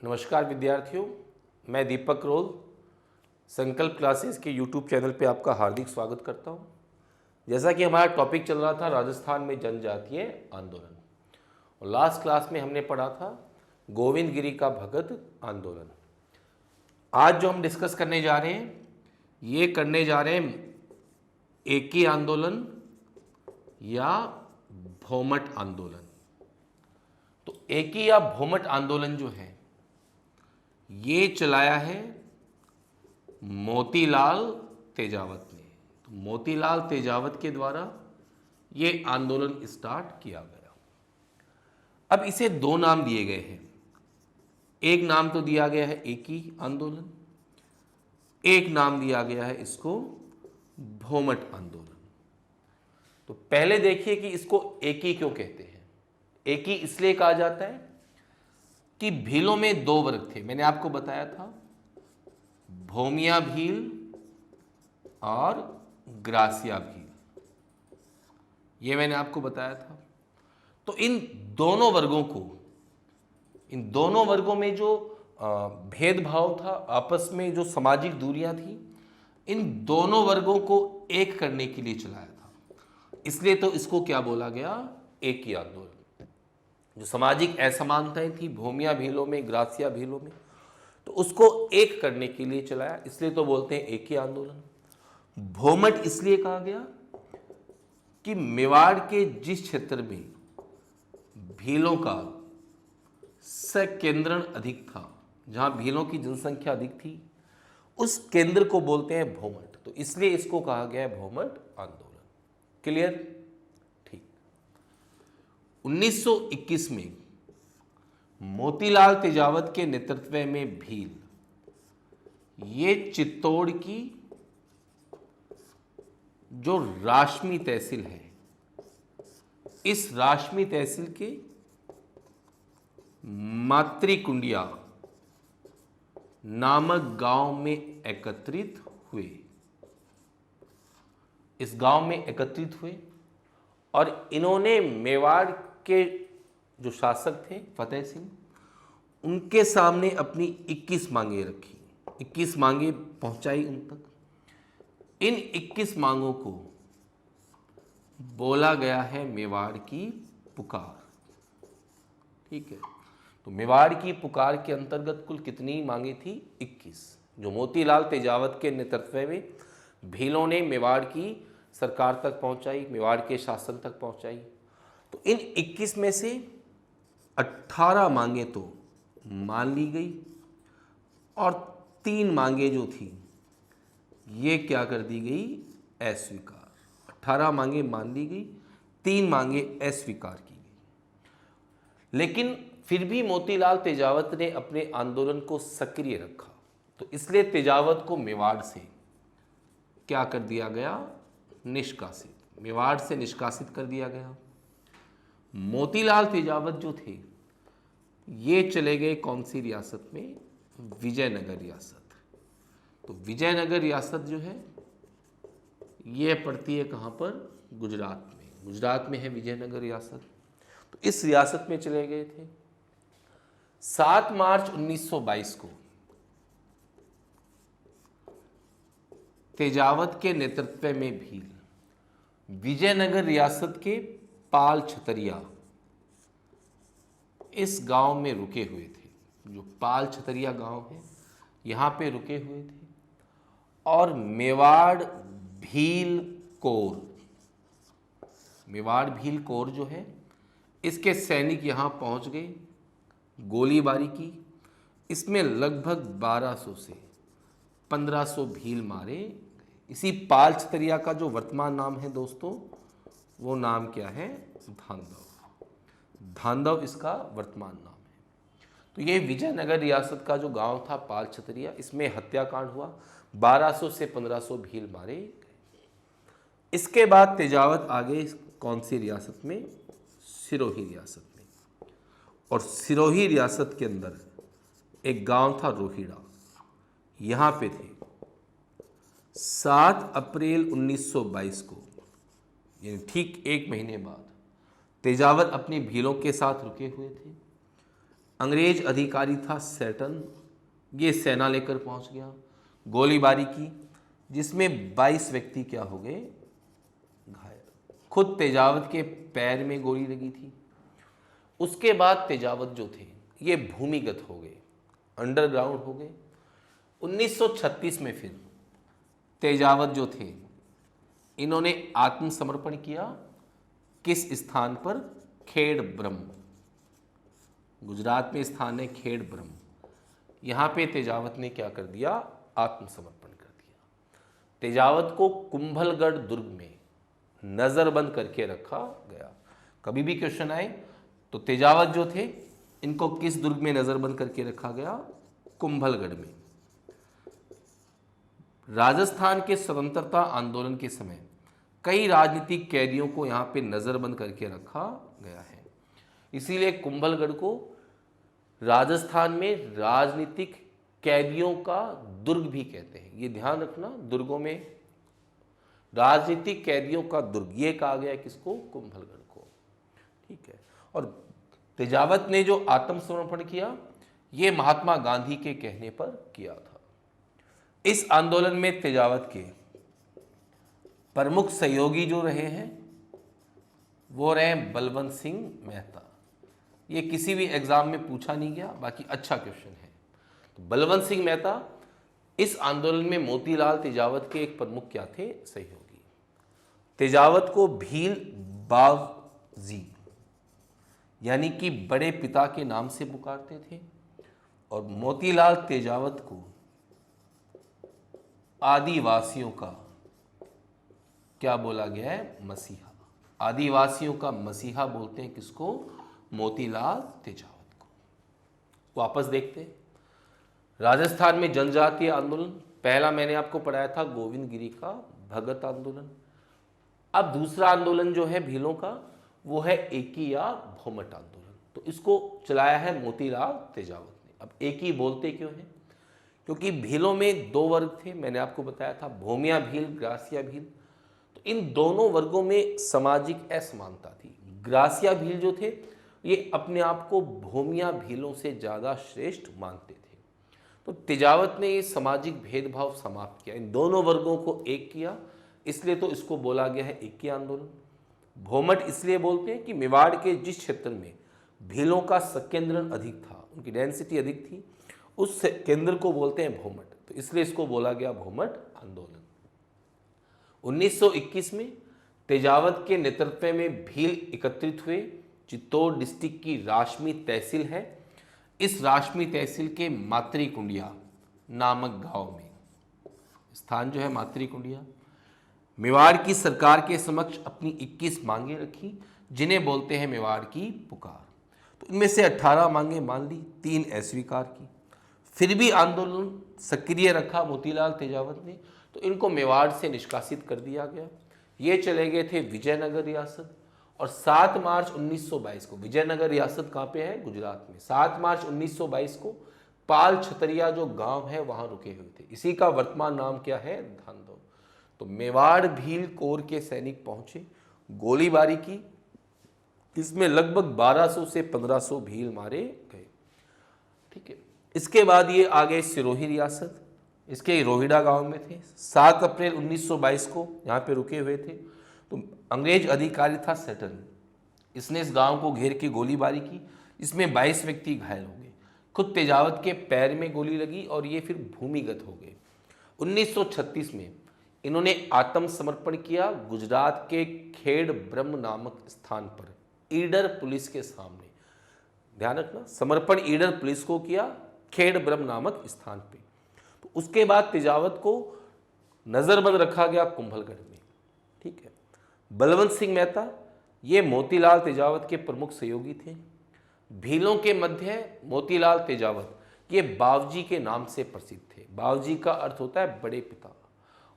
नमस्कार विद्यार्थियों, मैं दीपक रोल संकल्प क्लासेस के YouTube चैनल पे आपका हार्दिक स्वागत करता हूँ। जैसा कि हमारा टॉपिक चल रहा था राजस्थान में जनजातीय आंदोलन, और लास्ट क्लास में हमने पढ़ा था गोविंद गिरी का भगत आंदोलन। आज जो हम डिस्कस करने जा रहे हैं, ये करने जा रहे हैं एकी आंदोलन या भोमट आंदोलन। तो एकी या भोमट आंदोलन जो है ये चलाया है मोतीलाल तेजावत ने। तो मोतीलाल तेजावत के द्वारा ये आंदोलन स्टार्ट किया गया। अब इसे दो नाम दिए गए हैं। एक नाम तो दिया गया है एकी आंदोलन, एक नाम दिया गया है इसको भोमट आंदोलन। तो पहले देखिए कि इसको एकी क्यों कहते हैं। एकी इसलिए कहा जाता है कि भीलों में दो वर्ग थे। मैंने आपको बताया था भोमिया भील और ग्रासिया भील, ये मैंने आपको बताया था। तो इन दोनों वर्गों में जो भेदभाव था, आपस में जो सामाजिक दूरियां थी, इन दोनों वर्गों को एक करने के लिए चलाया था। इसलिए तो इसको क्या बोला गया, एकी आंदोलन। जो सामाजिक असमानताएं थी भूमिया भीलों में, ग्रासिया भीलों में, तो उसको एक करने के लिए चलाया, इसलिए तो बोलते हैं एकी आंदोलन। भोमट इसलिए कहा गया कि मेवाड़ के जिस क्षेत्र में भीलों का सकेंद्रण अधिक था, जहां भीलों की जनसंख्या अधिक थी, उस केंद्र को बोलते हैं भोमट। तो इसलिए इसको कहा गया है भोमट आंदोलन। क्लियर? 1921 में मोतीलाल तेजावत के नेतृत्व में भील, ये चित्तौड़ की जो राशमी तहसील है, इस राशमी तहसील के मातृकुंडिया नामक गांव में एकत्रित हुए। इस गांव में एकत्रित हुए और इन्होंने मेवाड़ के जो शासक थे फतेह सिंह, उनके सामने अपनी 21 मांगे रखी, 21 मांगे पहुंचाई उन तक। इन 21 मांगों को बोला गया है मेवाड़ की पुकार। ठीक है, तो मेवाड़ की पुकार के अंतर्गत कुल कितनी मांगे थी? 21, जो मोतीलाल तेजावत के नेतृत्व में भीलों ने मेवाड़ की सरकार तक पहुंचाई, मेवाड़ के शासन तक पहुंचाई। तो इन 21 में से 18 मांगे तो मान ली गई और 3 मांगे जो थी ये क्या कर दी गई? अस्वीकार। 18 मांगे मान ली गई, 3 मांगे अस्वीकार की गई। लेकिन फिर भी मोतीलाल तेजावत ने अपने आंदोलन को सक्रिय रखा। तो इसलिए तेजावत को मेवाड़ से क्या कर दिया गया? निष्कासित, मेवाड़ से निष्कासित कर दिया गया। मोतीलाल तेजावत जो थे ये चले गए कौन सी रियासत में? विजयनगर रियासत। तो विजयनगर रियासत जो है ये पड़ती है कहाँ पर? गुजरात में। गुजरात में है विजयनगर रियासत। तो इस रियासत में चले गए थे। 7 मार्च 1922 को तेजावत के नेतृत्व में भील विजयनगर रियासत के पाल छतरिया इस गांव में रुके हुए थे। जो पाल छतरिया गांव है यहां पे रुके हुए थे। और मेवाड़ भील कोर जो है, इसके सैनिक यहां पहुंच गए, गोलीबारी की। इसमें लगभग 1200 से 1500 भील मारे गए। इसी पाल छतरिया का जो वर्तमान नाम है दोस्तों, वो नाम क्या है? धांधव इसका वर्तमान नाम है। तो ये विजयनगर रियासत का जो गांव था पाल छतरिया, इसमें हत्याकांड हुआ, 1200 से 1500 भील मारे गए। इसके बाद तेजावत आगे कौन सी रियासत में? सिरोही रियासत में। और सिरोही रियासत के अंदर एक गांव था रोहिड़ा, यहां पे थे। 7 अप्रैल 1922 को, यानी ठीक 1 महीने बाद, तेजावत अपनी भीलों के साथ रुके हुए थे। अंग्रेज अधिकारी था सैटन, ये सेना लेकर पहुंच गया, गोलीबारी की, जिसमें 22 व्यक्ति क्या हो गए, घायल। खुद तेजावत के पैर में गोली लगी थी। उसके बाद तेजावत जो थे ये भूमिगत हो गए, अंडरग्राउंड हो गए। 1936 में फिर तेजावत जो थे इन्होंने आत्मसमर्पण किया। किस स्थान पर? खेड़ ब्रह्म, गुजरात में स्थान है खेड़ ब्रह्म। यहाँ पे तेजावत ने क्या कर दिया? आत्मसमर्पण कर दिया। तेजावत को कुंभलगढ़ दुर्ग में नजरबंद करके रखा गया। कभी भी क्वेश्चन आए तो तेजावत जो थे इनको किस दुर्ग में नजरबंद करके रखा गया? कुंभलगढ़ में। राजस्थान के स्वतंत्रता आंदोलन के समय कई राजनीतिक कैदियों को यहाँ पे नजरबंद करके रखा गया है, इसीलिए कुंभलगढ़ को राजस्थान में राजनीतिक कैदियों का दुर्ग भी कहते हैं। ये ध्यान रखना, दुर्गों में राजनीतिक कैदियों का दुर्ग ये कहा गया किसको? कुंभलगढ़ को। ठीक है। और तेजावत ने जो आत्मसमर्पण किया ये महात्मा गांधी के कहने पर किया था। इस आंदोलन में तेजावत के प्रमुख सहयोगी जो रहे हैं वो रहे बलवंत सिंह मेहता। ये किसी भी एग्जाम में पूछा नहीं गया, बाकी अच्छा क्वेश्चन है। तो बलवंत सिंह मेहता इस आंदोलन में मोतीलाल तेजावत के एक प्रमुख क्या थे? सहयोगी। तेजावत को भील बावजी यानी कि बड़े पिता के नाम से पुकारते थे, और मोतीलाल तेजावत को आदिवासियों का क्या बोला गया है? मसीहा। आदिवासियों का मसीहा बोलते हैं किसको? मोतीलाल तेजावत को। वापस देखते हैं राजस्थान में जनजातीय आंदोलन। पहला मैंने आपको पढ़ाया था गोविंद गिरी का भगत आंदोलन। अब दूसरा आंदोलन जो है भीलों का वो है एकी या भोमट आंदोलन। तो इसको चलाया है मोतीलाल तेजावत ने। अब एकी बोलते क्यों है? क्योंकि भीलों में दो वर्ग थे, मैंने आपको बताया था, भोमिया भील, ग्रासिया भील। तो इन दोनों वर्गों में सामाजिक असमानता थी। ग्रासिया भील जो थे ये अपने आप को भोमिया भीलों से ज़्यादा श्रेष्ठ मानते थे। तो तेजावत ने ये सामाजिक भेदभाव समाप्त किया, इन दोनों वर्गों को एक किया, इसलिए तो इसको बोला गया है एकी आंदोलन। भोमट इसलिए बोलते हैं कि मेवाड़ के जिस क्षेत्र में भीलों का संकेंद्रण अधिक था, उनकी डेंसिटी अधिक थी, उस केंद्र को बोलते हैं भोमट, तो इसलिए इसको बोला गया भोमट आंदोलन। 1921 में तेजावत के नेतृत्व में भील एकत्रित हुए। चित्तौड़ डिस्ट्रिक्ट की राशमी तहसील है, इस राशमी तहसील के मातृकुंडिया नामक गांव में स्थान जो है मातृकुंडिया। मेवाड़ की सरकार के समक्ष अपनी 21 मांगे रखी, जिन्हें बोलते हैं मेवाड़ की पुकार। तो इनमें से 18 मांगे मान ली, 3 अस्वीकार की। फिर भी आंदोलन सक्रिय रखा मोतीलाल तेजावत ने, तो इनको मेवाड़ से निष्कासित कर दिया गया। ये चले गए थे विजयनगर रियासत, और 7 मार्च 1922 को, विजयनगर रियासत कहाँ पे है? गुजरात में। 7 मार्च 1922 को पाल छतरिया जो गांव है वहां रुके हुए थे। इसी का वर्तमान नाम क्या है? धांधो। तो मेवाड़ भील कोर के सैनिक पहुंचे, गोलीबारी की, इसमें लगभग 1200 से 1500 भील मारे गए। ठीक है। इसके बाद ये आ गए सिरोही रियासत, इसके रोहिड़ा गांव में थे। 7 अप्रैल 1922 को यहाँ पे रुके हुए थे। तो अंग्रेज अधिकारी था सैटन, इसने इस गांव को घेर के गोलीबारी की, इसमें 22 व्यक्ति घायल हो गए। खुद तेजावत के पैर में गोली लगी और ये फिर भूमिगत हो गए। 1936 में इन्होंने आत्मसमर्पण किया गुजरात के खेड़ ब्रह्म नामक स्थान पर ईडर पुलिस के सामने। ध्यान रखना, समर्पण ईडर पुलिस को किया खेड़ ब्रह्म नामक स्थान पे। तो उसके बाद तेजावत को नजरबंद रखा गया कुंभलगढ़ में। ठीक है। बलवंत सिंह मेहता ये मोतीलाल तेजावत के प्रमुख सहयोगी थे। भीलों के मध्य मोतीलाल तेजावत ये बावजी के नाम से प्रसिद्ध थे। बावजी का अर्थ होता है बड़े पिता,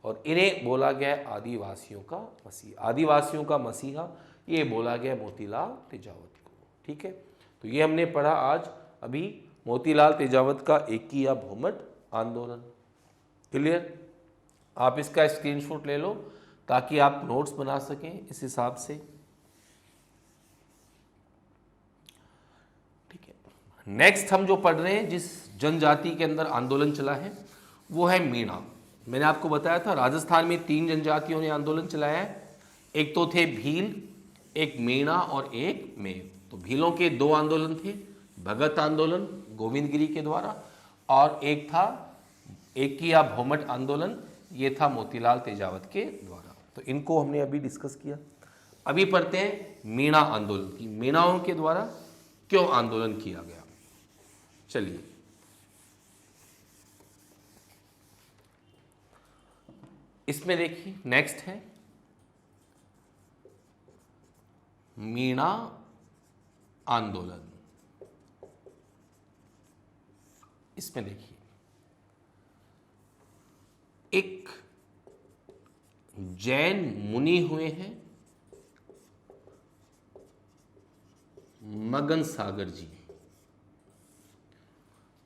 और इन्हें बोला गया है आदिवासियों का मसीहा। आदिवासियों का मसीहा ये बोला गया मोतीलाल तेजावत को। ठीक है। तो ये हमने पढ़ा आज अभी मोतीलाल तेजावत का एकी या भोमट आंदोलन। क्लियर? आप इसका स्क्रीनशॉट ले लो ताकि आप नोट्स बना सकें इस हिसाब से। ठीक है। नेक्स्ट हम जो पढ़ रहे हैं, जिस जनजाति के अंदर आंदोलन चला है वो है मीणा। मैंने आपको बताया था राजस्थान में 3 जनजातियों ने आंदोलन चलाया है। एक तो थे भील, एक मीणा और एक मेव। तो भीलों के 2 आंदोलन थे, भगत आंदोलन गोविंदगिरी के द्वारा, और एक था एकिया भौमट आंदोलन, ये था मोतीलाल तेजावत के द्वारा। तो इनको हमने अभी डिस्कस किया। अभी पढ़ते हैं मीणा आंदोलन की, मीणाओं के द्वारा क्यों आंदोलन किया गया। चलिए, इसमें देखिए नेक्स्ट है मीणा आंदोलन। इसमें देखिए एक जैन मुनि हुए हैं मगन सागर जी।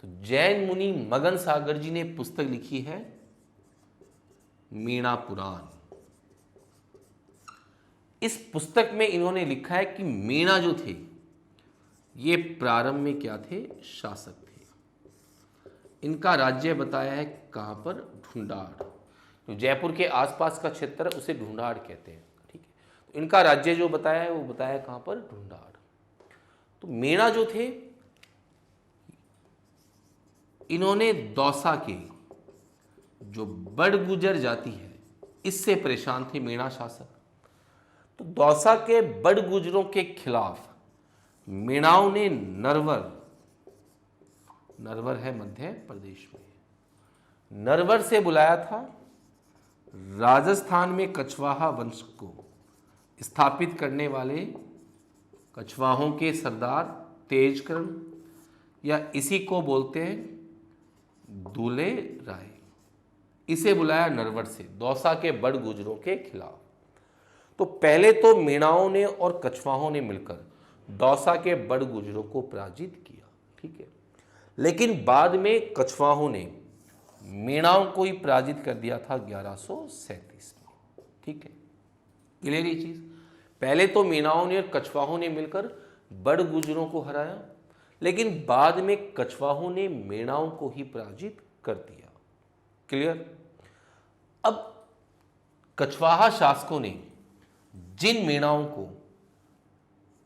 तो जैन मुनि मगन सागर जी ने पुस्तक लिखी है मीणा पुराण। इस पुस्तक में इन्होंने लिखा है कि मीणा जो थे ये प्रारंभ में क्या थे, शासक थे। इनका राज्य बताया है कहां पर, ढूंढाड़। तो जयपुर के आसपास का क्षेत्र है उसे ढूंढाड़ कहते हैं, ठीक है। तो इनका राज्य जो बताया है वो बताया है कहां पर, ढूंढाड़। तो मीणा जो थे इन्होंने दौसा के जो बड़गुजर जाति है इससे परेशान थे मीणा शासक। तो दौसा के बड़गुजरों के खिलाफ मीणाओं ने नरवर है मध्य प्रदेश में, नरवर से बुलाया था राजस्थान में कछवाहा वंश को स्थापित करने वाले कछवाहों के सरदार तेजकर्ण, या इसी को बोलते हैं दूल्हे राय, इसे बुलाया नरवर से दौसा के बड़ गुजरों के खिलाफ। तो पहले तो मीणाओं ने और कछवाहों ने मिलकर दौसा के बड़ गुजरों को पराजित किया, ठीक है। लेकिन बाद में कछवाहों ने मीणाओं को ही पराजित कर दिया था 1137 में, ठीक है। क्लियर ये चीज। पहले तो मीणाओं ने और कछवाहों ने मिलकर बड़ गुजरों को हराया, लेकिन बाद में कछवाहों ने मीणाओं को ही पराजित कर दिया। क्लियर। अब कछवाहा शासकों ने जिन मीणाओं को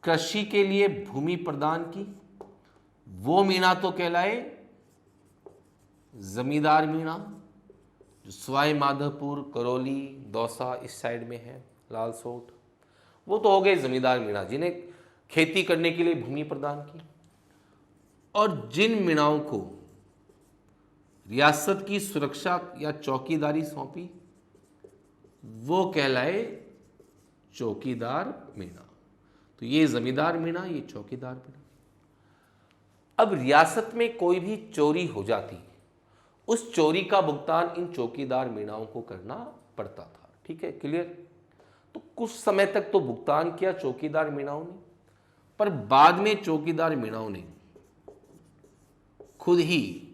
कृषि के लिए भूमि प्रदान की वो मीणा तो कहलाए जमींदार मीणा, जो सवाई माधोपुर, करौली, दौसा इस साइड में है, लालसोट, वो तो हो गए जमींदार मीणा जिन्हें खेती करने के लिए भूमि प्रदान की। और जिन मीणाओं को रियासत की सुरक्षा या चौकीदारी सौंपी वो कहलाए चौकीदार मीणा। तो ये जमींदार मीणा, ये चौकीदार मीणा। अब रियासत में कोई भी चोरी हो जाती, उस चोरी का भुगतान इन चौकीदार मीणाओं को करना पड़ता था, ठीक है। क्लियर। तो कुछ समय तक तो भुगतान किया चौकीदार मीणाओं ने, पर बाद में चौकीदार मीणाओं ने खुद ही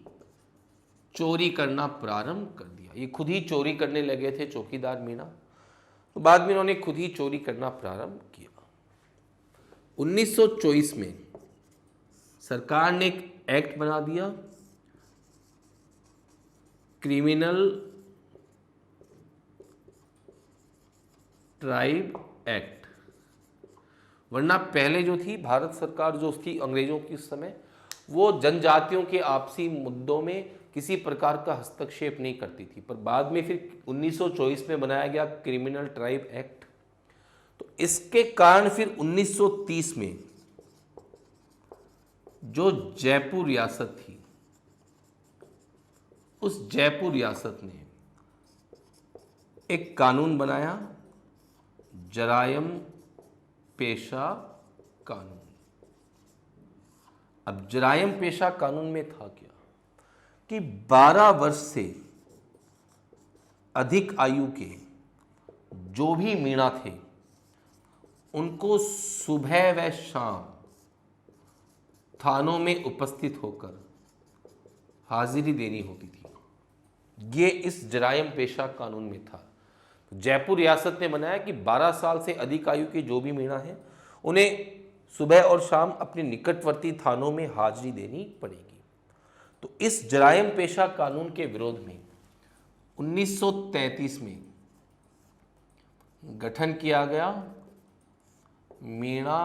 चोरी करना प्रारंभ कर दिया। ये खुद ही चोरी करने लगे थे चौकीदार मीणा, तो बाद में इन्होंने खुद ही चोरी करना प्रारंभ किया। 1924 में सरकार ने एक एक्ट बना दिया, क्रिमिनल ट्राइब एक्ट। वरना पहले जो थी भारत सरकार जो थी अंग्रेजों की उस समय, वो जनजातियों के आपसी मुद्दों में किसी प्रकार का हस्तक्षेप नहीं करती थी। पर बाद में फिर 1924 में बनाया गया क्रिमिनल ट्राइब एक्ट। तो इसके कारण फिर 1930 में जो जयपुर रियासत थी, उस जयपुर रियासत ने एक कानून बनाया, जरायम पेशा कानून। अब जरायम पेशा कानून में था क्या कि 12 वर्ष से अधिक आयु के जो भी मीणा थे उनको सुबह व शाम थानों में उपस्थित होकर हाजिरी देनी होती थी। ये इस जरायम पेशा कानून में था। जयपुर रियासत ने बनाया कि 12 साल से अधिक आयु के जो भी मीणा हैं उन्हें सुबह और शाम अपने निकटवर्ती थानों में हाजिरी देनी पड़ेगी। तो इस जराइम पेशा कानून के विरोध में 1933 में गठन किया गया मीणा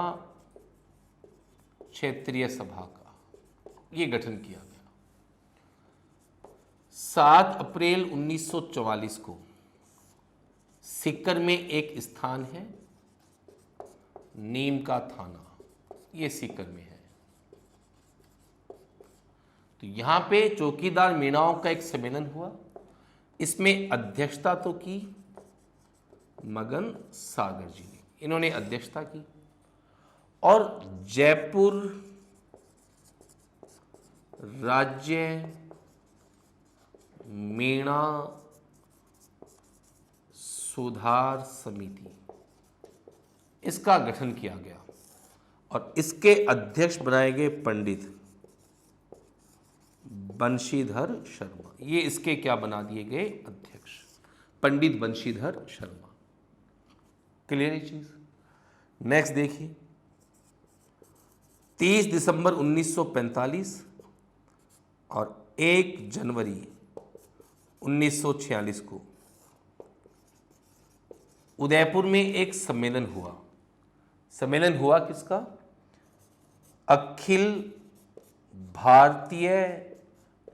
क्षेत्रीय सभा का, ये गठन किया गया। 7 अप्रैल 1944 को सीकर में एक स्थान है नीम का थाना, ये सीकर में है। तो यहां पे चौकीदार मीणाओं का एक सम्मेलन हुआ। इसमें अध्यक्षता तो की मगन सागर जी ने, इन्होंने अध्यक्षता की। और जयपुर राज्य मीणा सुधार समिति, इसका गठन किया गया और इसके अध्यक्ष बनाए गए पंडित बंशीधर शर्मा। ये इसके क्या बना दिए गए? अध्यक्ष, पंडित बंशीधर शर्मा। क्लियर ये चीज? नेक्स्ट देखिए, 30 दिसंबर 1945 और 1 जनवरी 1946 को उदयपुर में एक सम्मेलन हुआ। सम्मेलन हुआ किसका? अखिल भारतीय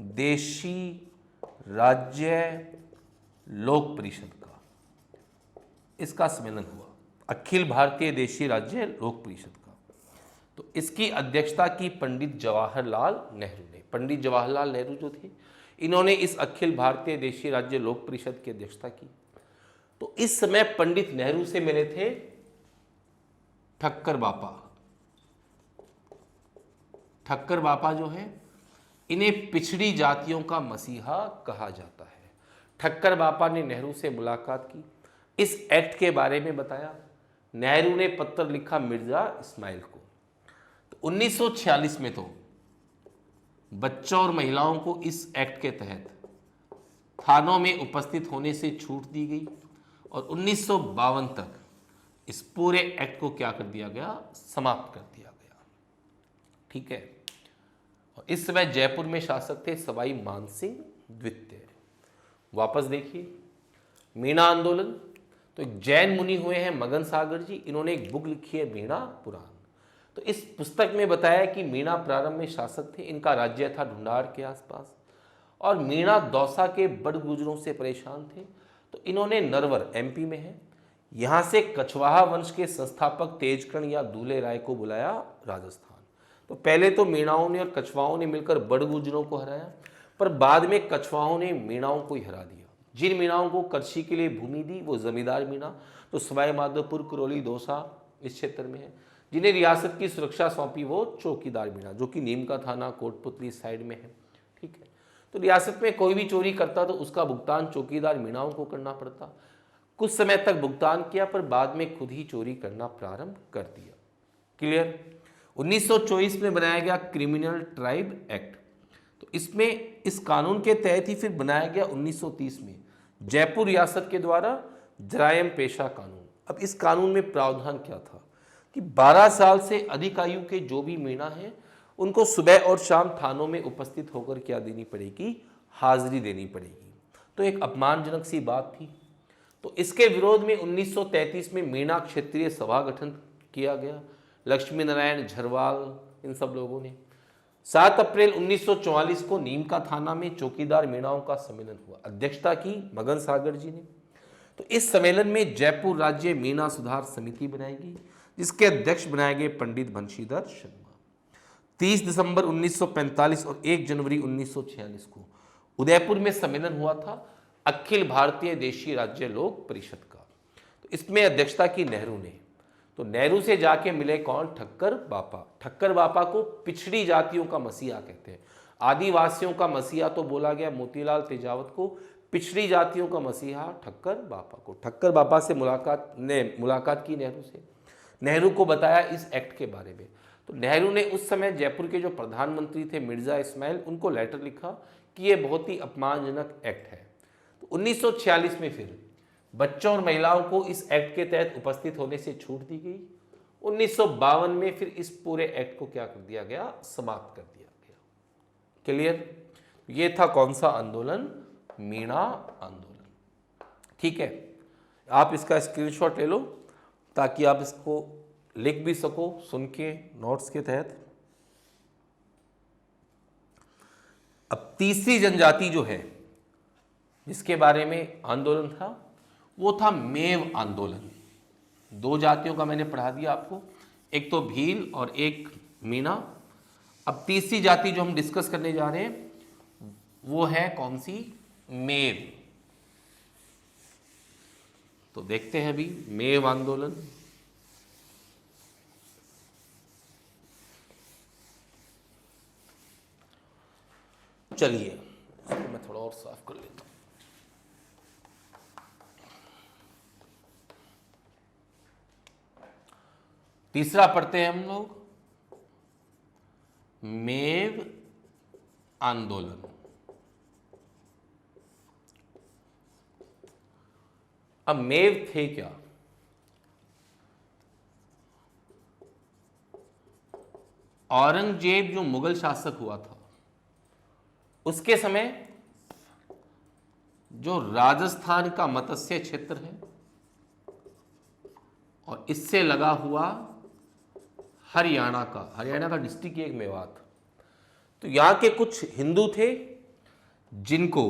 देशी राज्य लोक परिषद का, इसका सम्मेलन हुआ, अखिल भारतीय देशी राज्य लोक परिषद का। तो इसकी अध्यक्षता की पंडित जवाहरलाल नेहरू ने। पंडित जवाहरलाल नेहरू जो थे, इन्होंने इस अखिल भारतीय देशी राज्य लोक परिषद की अध्यक्षता की। तो इस समय पंडित नेहरू से मिले थे ठक्कर बापा। ठक्कर बापा जो है, इन्हें पिछड़ी जातियों का मसीहा कहा जाता है। ठक्कर बापा ने नेहरू से मुलाकात की, इस एक्ट के बारे में बताया। नेहरू ने पत्र लिखा मिर्जा इस्माइल को। तो 1946 में तो बच्चों और महिलाओं को इस एक्ट के तहत थानों में उपस्थित होने से छूट दी गई और 1952 तक इस पूरे एक्ट को क्या कर दिया गया? समाप्त कर दिया गया। ठीक है। और इस समय जयपुर में शासक थे सवाई मानसिंह द्वितीय। वापस देखिए, मीणा आंदोलन। तो एक जैन मुनि हुए हैं मगन सागर जी, इन्होंने एक बुक लिखी है मीणा पुराण। तो इस पुस्तक में बताया कि मीणा प्रारंभ में शासक थे, इनका राज्य था ढूंढार के आसपास, और मीणा दौसा के बड़ गुजरों से परेशान थे। तो इन्होंने नरवर, एमपी में है, यहाँ से कछवाहा वंश के संस्थापक तेजकर्ण या दूल्हे राय को बुलाया राजस्थान। तो पहले तो मीणाओं ने और कछवाहों ने मिलकर बड़ गुजरों को हराया, पर बाद में कछवाहों ने मीणाओं को ही हरा दिया। जिन मीणाओं को कृषि के लिए भूमि दी वो जमींदार मीणा, तो सवाई माधोपुर, करौली, दौसा इस क्षेत्र में है। जिन्हें रियासत की सुरक्षा सौंपी वो चौकीदार मीणा, जो कि नीम का थाना, कोटपुतली साइड में है। ठीक है। तो रियासत में कोई भी चोरी करता तो उसका भुगतान चौकीदार मीणाओं को करना पड़ता। कुछ समय तक भुगतान किया, पर बाद में खुद ही चोरी करना प्रारंभ कर दिया। क्लियर? 1924 में बनाया गया क्रिमिनल ट्राइब एक्ट। तो इसमें इस कानून के तहत ही फिर बनाया गया 1930 में जयपुर रियासत के द्वारा जराइम पेशा कानून। अब इस कानून में प्रावधान क्या था कि 12 साल से अधिक आयु के जो भी मीणा हैं, उनको सुबह और शाम थानों में उपस्थित होकर क्या देनी पड़ेगी? हाजिरी देनी पड़ेगी। तो एक अपमानजनक सी बात थी। तो इसके विरोध में 1933 में मीणा क्षेत्रीय सभा गठन किया गया। लक्ष्मी नारायण झरवाल, इन सब लोगों ने। 7 अप्रैल 1944 को नीम का थाना में चौकीदार मीणाओं का सम्मेलन हुआ। अध्यक्षता की मगन सागर जी ने। तो इस सम्मेलन में जयपुर राज्य मीणा सुधार समिति बनाई गई, जिसके अध्यक्ष बनाए गए पंडित बंशीधर शर्मा। 30 दिसंबर 1945 और 1 जनवरी 1946 को उदयपुर में सम्मेलन हुआ था अखिल भारतीय देशी राज्य लोक परिषद का। तो इसमें अध्यक्षता की नेहरू ने। तो नेहरू से जाके मिले कौन? ठक्कर बापा। ठक्कर बापा को पिछड़ी जातियों का मसीहा कहते हैं। आदिवासियों का मसीहा तो बोला गया मोतीलाल तेजावत को, पिछड़ी जातियों का मसीहा ठक्कर बापा को। ठक्कर बापा से मुलाकात की नेहरू से। नेहरू को बताया इस एक्ट के बारे में। तो नेहरू ने उस समय जयपुर के जो प्रधानमंत्री थे मिर्जा इस्माइल, उनको लेटर लिखा कि ये बहुत ही अपमानजनक एक्ट है। तो 1946 में फिर बच्चों और महिलाओं को इस एक्ट के तहत उपस्थित होने से छूट दी गई 1952 में फिर इस पूरे एक्ट को क्या कर दिया गया, समाप्त कर दिया गया। क्लियर? ये था कौन सा आंदोलन, मीणा आंदोलन। ठीक है, आप इसका स्क्रीनशॉट ले लो ताकि आप इसको लिख भी सको सुन के नोट्स के तहत। अब तीसरी जनजाति जो है जिसके बारे में आंदोलन था वो था मेव आंदोलन। दो जातियों का मैंने पढ़ा दिया आपको, एक तो भील और एक मीणा। अब तीसरी जाति जो हम डिस्कस करने जा रहे हैं वो है कौन सी, मेव। तो देखते हैं अभी मेव आंदोलन। चलिए इसको मैं थोड़ा और साफ कर लेता हूं। तीसरा पढ़ते हैं हम लोग, मेव आंदोलन। अब मेव थे क्या? औरंगजेब जो मुगल शासक हुआ था उसके समय जो राजस्थान का मत्स्य क्षेत्र है और इससे लगा हुआ हरियाणा का डिस्ट्रिक्ट एक मेवात, तो यहां के कुछ हिंदू थे जिनको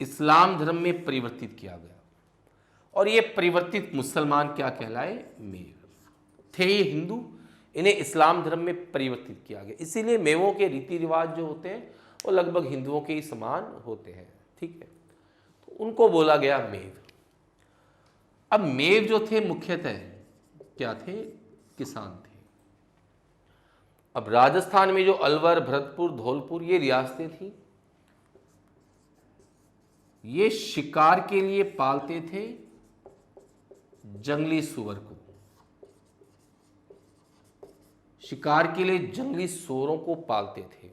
इस्लाम धर्म में परिवर्तित किया गया और ये परिवर्तित मुसलमान क्या कहलाए, मेव थे। ये हिंदू, इन्हें इस्लाम धर्म में परिवर्तित किया गया, इसीलिए मेवों के रीति रिवाज जो होते हैं वो लगभग हिंदुओं के ही समान होते हैं। ठीक है, तो उनको बोला गया मेव। अब मेव जो थे मुख्यतः क्या थे, किसान थे। अब राजस्थान में जो अलवर, भरतपुर, धौलपुर ये रियासतें थी, ये शिकार के लिए पालते थे जंगली सुअर को। शिकार के लिए जंगली सूअरों को पालते थे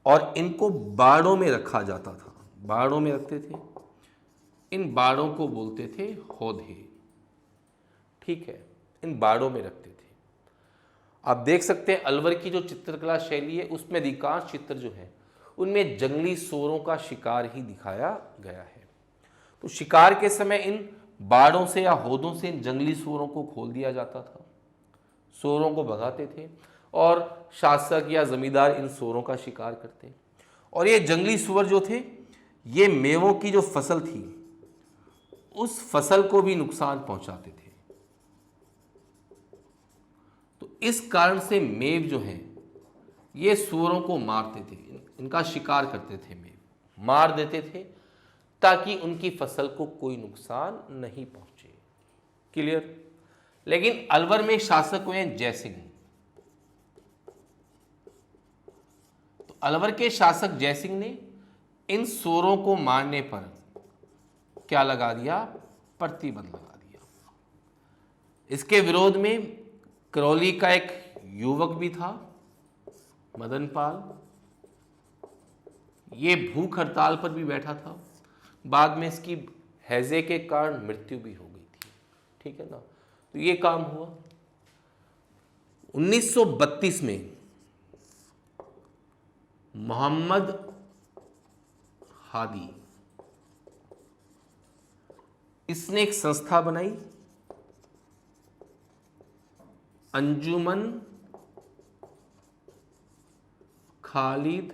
और इनको बाड़ों में रखा जाता था, बाड़ों में रखते थे। इन बाड़ों को बोलते थे हौदे। ठीक है, इन बाड़ों में रखते थे। आप देख सकते हैं अलवर की जो चित्रकला शैली है उसमें अधिकांश चित्र जो है उनमें जंगली सूअरों का शिकार ही दिखाया गया है। तो शिकार के समय इन बाड़ों से या हौदों से इन जंगली सूअरों को खोल दिया जाता था, सूअरों को भगाते थे और शासक या जमींदार इन सूअरों का शिकार करते। और ये जंगली सूअर जो थे ये मेवों की जो फसल थी उस फसल को भी नुकसान पहुंचाते थे। तो इस कारण से मेव जो हैं ये सूअरों को मारते थे, इनका शिकार करते थे, मेव मार देते थे ताकि उनकी फसल को कोई नुकसान नहीं पहुंचे। क्लियर? लेकिन अलवर में शासक हुए जयसिंह। तो अलवर के शासक जयसिंह ने इन सूअरों को मारने पर क्या लगा दिया, प्रतिबंध लगा दिया। इसके विरोध में करौली का एक युवक भी था, मदनपाल, ये भूख हड़ताल पर भी बैठा था। बाद में इसकी हैजे के कारण मृत्यु भी हो गई थी। ठीक है ना, तो ये काम हुआ। 1932 में मोहम्मद हादी, इसने एक संस्था बनाई, अंजुमन खालिद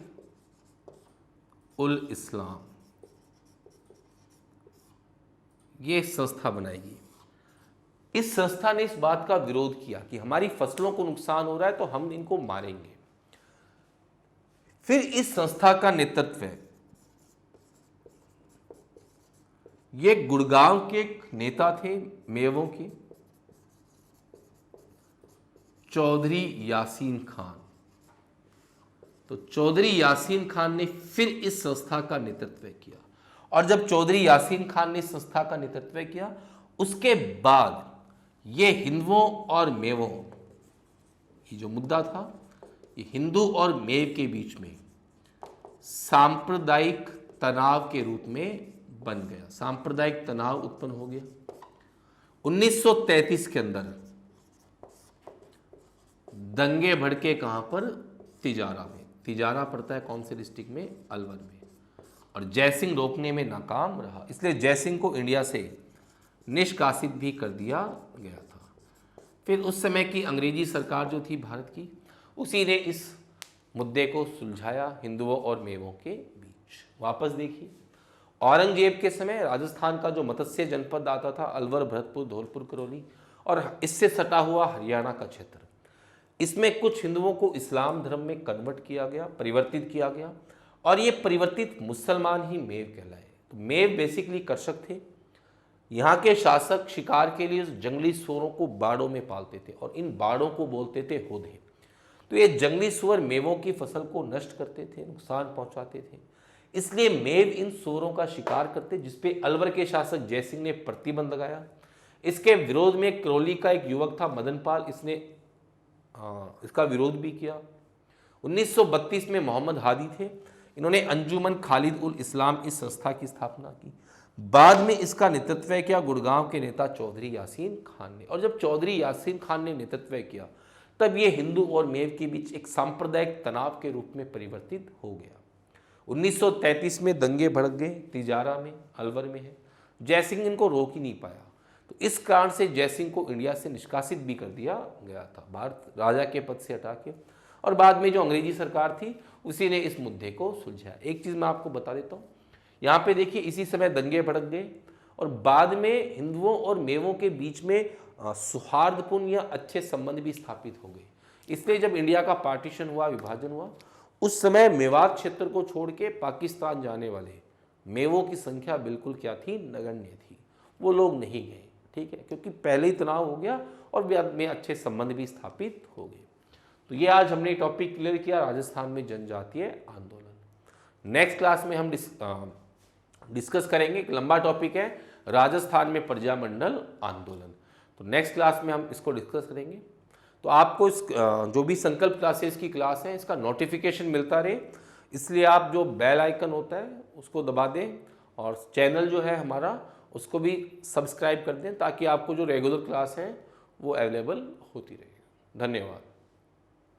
उल इस्लाम, ये संस्था बनाएगी। इस संस्था ने इस बात का विरोध किया कि हमारी फसलों को नुकसान हो रहा है तो हम इनको मारेंगे। फिर इस संस्था का नेतृत्व ये गुड़गांव के एक नेता थे मेवों के, चौधरी यासीन खान। तो चौधरी यासीन खान ने फिर इस संस्था का नेतृत्व किया और जब चौधरी यासीन खान ने संस्था का नेतृत्व किया उसके बाद ये हिंदुओं और मेवों, ये जो मुद्दा था ये हिंदू और मेव के बीच में सांप्रदायिक तनाव के रूप में बन गया। सांप्रदायिक तनाव उत्पन्न हो गया। 1933 के अंदर दंगे भड़के कहां पर? तिजारा में। तिजारा पड़ता है कौन से डिस्ट्रिक्ट में? अलवर में। और जयसिंह रोकने में नाकाम रहा, इसलिए जयसिंह को इंडिया से निष्कासित भी कर दिया गया था। फिर उस समय की अंग्रेजी सरकार जो थी भारत की, उसी ने इस मुद्दे को सुलझाया हिंदुओं और मेवों के बीच। वापस देखिए, औरंगजेब के समय राजस्थान का जो मत्स्य जनपद आता था, अलवर, भरतपुर, धौलपुर, करौली, और इससे सटा हुआ हरियाणा का क्षेत्र, इसमें कुछ हिंदुओं को इस्लाम धर्म में कन्वर्ट किया गया, परिवर्तित किया गया, और ये परिवर्तित मुसलमान ही मेव कहलाए। तो मेव बेसिकली कर्षक थे। यहाँ के शासक शिकार के लिए जंगली सुअरों को बाड़ों में पालते थे और इन बाड़ों को बोलते थे होदे। तो ये जंगली सुअर मेवों की फसल को नष्ट करते थे, नुकसान पहुंचाते थे, इसलिए मेव इन सुअरों का शिकार करते, जिसपे अलवर के शासक जयसिंह ने प्रतिबंध लगाया। इसके विरोध में करौली का एक युवक था मदनपाल, इसने इसका विरोध भी किया। 1932 में मोहम्मद हादी थे, इन्होंने अंजुमन खालिद उल इस्लाम इस संस्था की स्थापना की। बाद में इसका नेतृत्व किया गुड़गांव के नेता चौधरी यासीन खान ने, और जब चौधरी यासीन खान ने नेतृत्व किया तब ये हिंदू और मेव के बीच एक सांप्रदायिक तनाव के रूप में परिवर्तित हो गया। 1933 में दंगे भड़क गए, तिजारा में, अलवर में है। जयसिंह इनको रोक ही नहीं पाया, तो इस कारण से जयसिंह को इंडिया से निष्कासित भी कर दिया गया था, भारत राजा के पद से हटा के। और बाद में जो अंग्रेजी सरकार थी उसी ने इस मुद्दे को सुलझाया। एक चीज़ मैं आपको बता देता हूँ, यहाँ पे देखिए इसी समय दंगे भड़क गए और बाद में हिंदुओं और मेवों के बीच में सौहार्दपूर्ण या अच्छे संबंध भी स्थापित हो गए। इसलिए जब इंडिया का पार्टीशन हुआ, विभाजन हुआ, उस समय मेवात क्षेत्र को छोड़ के पाकिस्तान जाने वाले मेवों की संख्या बिल्कुल क्या थी? नगण्य थी। वो लोग नहीं गए, ठीक है, क्योंकि पहले ही तनाव हो गया और बाद में अच्छे संबंध भी स्थापित हो गए। तो ये आज हमने टॉपिक क्लियर किया, राजस्थान में जनजातीय आंदोलन। नेक्स्ट क्लास में हम डिस्कस करेंगे, एक लंबा टॉपिक है, राजस्थान में प्रजामंडल आंदोलन। तो नेक्स्ट क्लास में हम इसको डिस्कस करेंगे। तो आपको इस जो भी संकल्प क्लासेस की क्लास है इसका नोटिफिकेशन मिलता रहे, इसलिए आप जो बेल आइकन होता है उसको दबा दें और चैनल जो है हमारा उसको भी सब्सक्राइब कर दें, ताकि आपको जो रेगुलर क्लास है वो अवेलेबल होती रहे। धन्यवाद।